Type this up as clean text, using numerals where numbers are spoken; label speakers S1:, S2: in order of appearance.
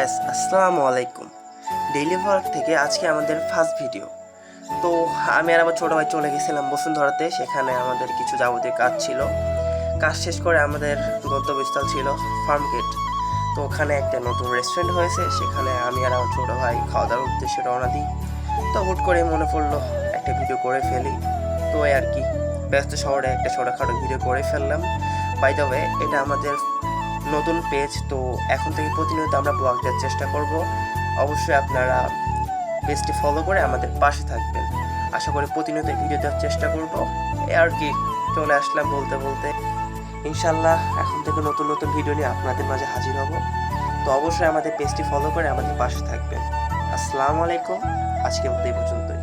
S1: Guys, আসসালামু আলাইকুম। Daily vlog থেকে আজকে আমাদের ফার্স্ট ভিডিও। তো আমি আর আমার ছোটো ভাই চলে গেছিলাম বসুন্ধরাতে। সেখানে আমাদের কিছু যাবতীয় কাজ ছিল। কাজ শেষ করে আমাদের গন্তব্যস্থল ছিল ফার্ম গেট। তো ওখানে একটা নতুন রেস্টুরেন্ট হয়েছে, সেখানে আমি আর আমার ছোটো ভাই খাওয়া দাওয়ার উদ্দেশ্যে রওনা দিই। তো হুট করে মনে পড়লো একটা ভিডিও করে ফেলি। তো এই আর কি, ব্যস্ত শহরে একটা ছোটোখাটো ভিডিও করে ফেললাম। বাই দ্য ওয়ে, এটা আমাদের নতুন পেজ। তো এখন থেকে প্রতিনিয়ত আমরা ব্লগ দেওয়ার চেষ্টা করব। অবশ্যই আপনারা পেজটি ফলো করে আমাদের পাশে থাকবেন। আশা করি প্রতিনিয়ত ভিডিও দেওয়ার চেষ্টা করব। এই আর কি, চলে আসলাম বলতে বলতে। ইনশাল্লাহ এখন থেকে নতুন নতুন ভিডিও নিয়ে আপনাদের মাঝে হাজির হব। তো অবশ্যই আমাদের পেজটি ফলো করে আমাদের পাশে থাকবেন। আসসালামু আলাইকুম। আজকের মতো এই পর্যন্তই।